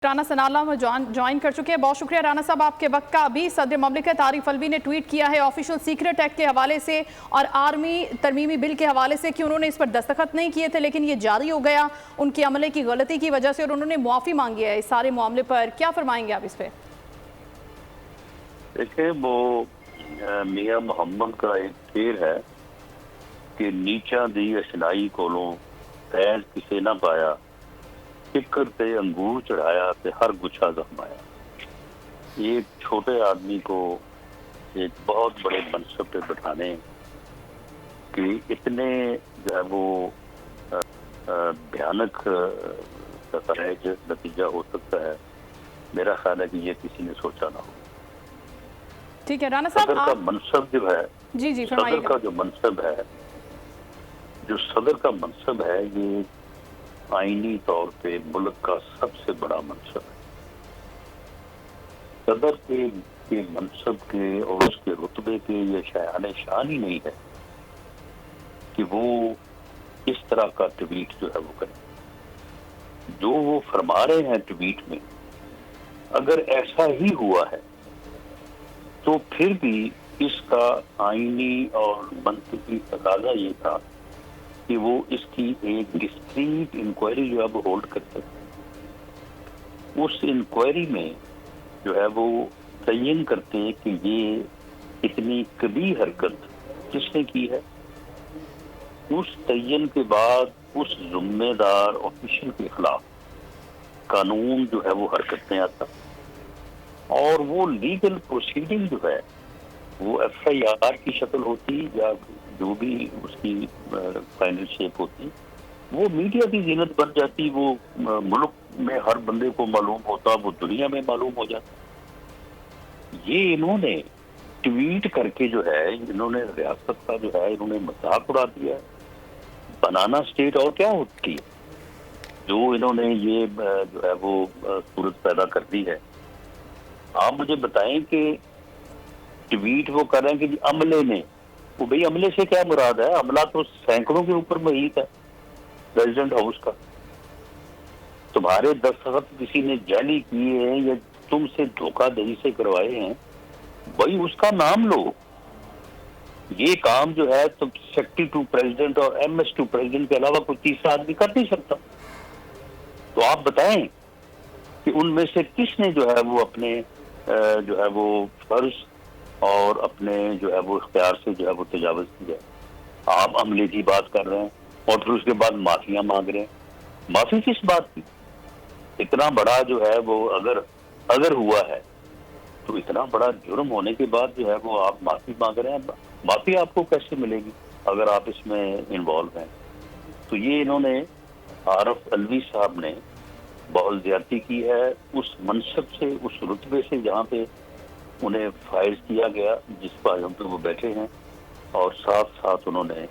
رانا سنالا میں جوائن کر چکے ہیں. بہت شکریہ رانا صاحب آپ کے وقت کا. ابھی صدر مملکت عارف الوی نے ٹویٹ کیا ہے آفیشل سیکرٹ ایکٹ کے حوالے سے اور آرمی ترمیمی بل کے حوالے سے کہ انہوں نے اس پر دستخط نہیں کیے تھے لیکن یہ جاری ہو گیا ان کے عملے کی غلطی کی وجہ سے اور انہوں نے معافی مانگی ہے اس سارے معاملے پر. کیا فرمائیں گے آپ اس پہ؟ دیکھیں وہ میاں محمد کا ایک شعر ہے کہ نیچا دی اشنائی کولوں فیض کسے نہ پایا، فکر تے انگور چڑھایا تے ہر گچھا زخمایا. ایک چھوٹے آدمی کو ایک بہت بڑے منصب پہ بٹھانے کہ اتنے جو ہے وہ بھیانک نتیجہ ہو سکتا ہے، میرا خیال ہے کہ یہ کسی نے سوچا نہ ہو. ٹھیک ہے رانا صاحب صدر کا منصب جو ہے جی صدر کا جو منصب ہے صدر کا منصب ہے یہ آئینی طور پہ ملک کا سب سے بڑا منصب ہے. صدر کے منصب کے اور اس کے رتبے کے یہ شایان شان ہی نہیں ہے کہ وہ اس طرح کا ٹویٹ جو ہے وہ کرے. جو وہ فرما رہے ہیں ٹویٹ میں اگر ایسا ہی ہوا ہے تو پھر بھی اس کا آئینی اور منطقی تقاضا یہ تھا کہ وہ اس کی ایک ڈسکریٹ انکوائری جو ہے وہ ہولڈ کر سکتے. اس انکوائری میں جو ہے وہ تعین کرتے ہیں کہ یہ اتنی کبھی حرکت کس نے کی ہے. اس تعین کے بعد اس ذمہ دار آفیشل کے خلاف قانون جو ہے وہ حرکت میں آتا اور وہ لیگل پروسیڈنگ جو ہے وہ ایف آئی آر کی شکل ہوتی یا جو بھی اس کی فائنل شیپ ہوتی، وہ میڈیا کی زینت بن جاتی، وہ ملک میں ہر بندے کو معلوم ہوتا، وہ دنیا میں معلوم ہو جاتا. یہ انہوں نے ٹویٹ کر کے جو ہے انہوں نے ریاست کا جو ہے انہوں نے مذاق اڑا دیا. بنانا اسٹیٹ اور کیا ہوتی ہے جو انہوں نے یہ جو ہے وہ صورت پیدا کر دی ہے. آپ مجھے بتائیں کہ ٹویٹ وہ کر رہے ہیں کہ جی عملے نے، وہ بھئی عملے سے کیا مراد ہے؟ عملہ تو سینکڑوں کے اوپر محیط ہے پریزیڈنٹ ہاؤس کا. تمہارے دستخط کسی نے جعلی کیے ہیں یا تم سے دھوکہ دہی سے کروائے ہیں، بھائی اس کا نام لو. یہ کام جو ہے تو سیکرٹری ٹو پریزیڈنٹ اور ایم ایس ٹو پریزیڈنٹ کے علاوہ کوئی تیسرا آدمی کر نہیں سکتا. تو آپ بتائیں کہ ان میں سے کس نے جو ہے وہ اپنے جو ہے وہ فرض اور اپنے جو ہے وہ اختیار سے جو ہے وہ تجاوز کیا. آپ عملے کی بات کر رہے ہیں اور پھر اس کے بعد معافیاں مانگ رہے ہیں. معافی کس بات کی؟ اتنا بڑا جو ہے وہ اگر ہوا ہے تو اتنا بڑا جرم ہونے کے بعد جو ہے وہ آپ معافی مانگ رہے ہیں. معافی آپ کو کیسے ملے گی اگر آپ اس میں انوالو ہیں؟ تو یہ انہوں نے عارف الوی صاحب نے بہت زیادتی کی ہے اس منصب سے، اس رتبے سے جہاں پہ انہیں فائز کیا گیا، جس پاجوں پہ وہ بیٹھے ہیں، اور ساتھ ساتھ انہوں نے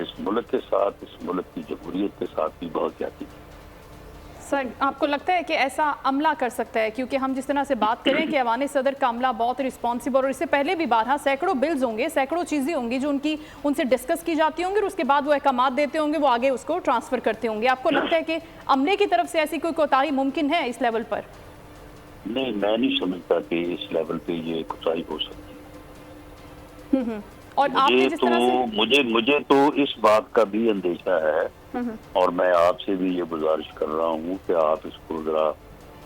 اس ملک کے ساتھ، اس ملک کی جمہوریت کے ساتھ بھی بہت زیادتی کی. سر آپ کو لگتا ہے کہ ایسا عملہ کر سکتا ہے؟ کیونکہ ہم جس طرح سے بات کریں کہ ایوان صدر کا عملہ بہت رسپانسبل اور اس سے پہلے بھی بارہا سینکڑوں بلز ہوں گے، سینکڑوں چیزیں ہوں گی جو ان سے ڈسکس کی جاتی ہوں گی اور اس کے بعد وہ احکامات دیتے ہوں گے، وہ آگے اس کو ٹرانسفر کرتے ہوں گے. آپ کو لگتا ہے کہ عملے کی طرف سے ایسی کوئی کوتاہی ممکن ہے اس لیول پر؟ نہیں، میں نہیں سمجھتا کہ اس لیول پہ یہ کوتاہی ہو سکتی. اور آپ نے جس طرح سے مجھے تو اس بات کا بھی اندیشہ ہے اور میں آپ سے بھی یہ گزارش کر رہا ہوں کہ آپ اس کو ذرا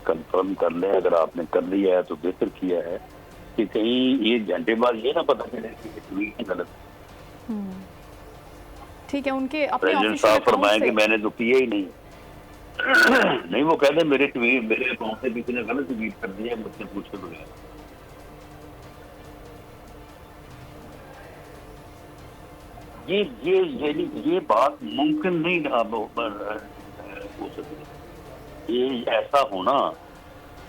کنفرم کر لیں. اگر آپ نے کر لیا ہے تو بہتر کیا ہے کہ کہیں ایک گھنٹے بعد یہ نہ پتہ چلے کہ ٹویٹ غلط ہے. ٹھیک ہے، ان کے اپنے پریزیڈنٹ آفیشل صاحب اکاؤنٹ فرمائیں سے کہ میں نے تو کیا ہی نہیں. نہیں، وہ کہتے ہیں میرے اکاؤنٹ سے کسی نے غلط ٹویٹ کر دیا، مجھ سے پوچھے بغیر. یہ بات ممکن نہیں ہو سکتی. یہ ایسا ہونا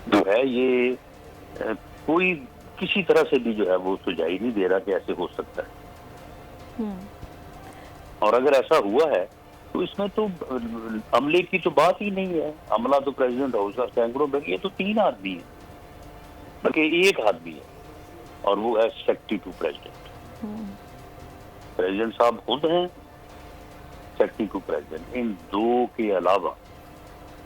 جو ہے یہ کوئی کسی طرح سے بھی جو ہے وہ سجائی نہیں دے رہا کہ ایسے ہو سکتا ہے. اور اگر ایسا ہوا ہے تو اس میں تو عملے کی تو بات ہی نہیں ہے. عملہ تو پریزیڈنٹ ہاؤس کا سینکڑوں میں، یہ تو 3 آدمی ہیں بلکہ ایک آدمی ہے اور وہ ہے سیکرٹری ٹو پریزیڈنٹ. پریزیڈنٹ صاحب خود ہیں، سیکرٹری ٹو پریزیڈنٹ. ان دو کے علاوہ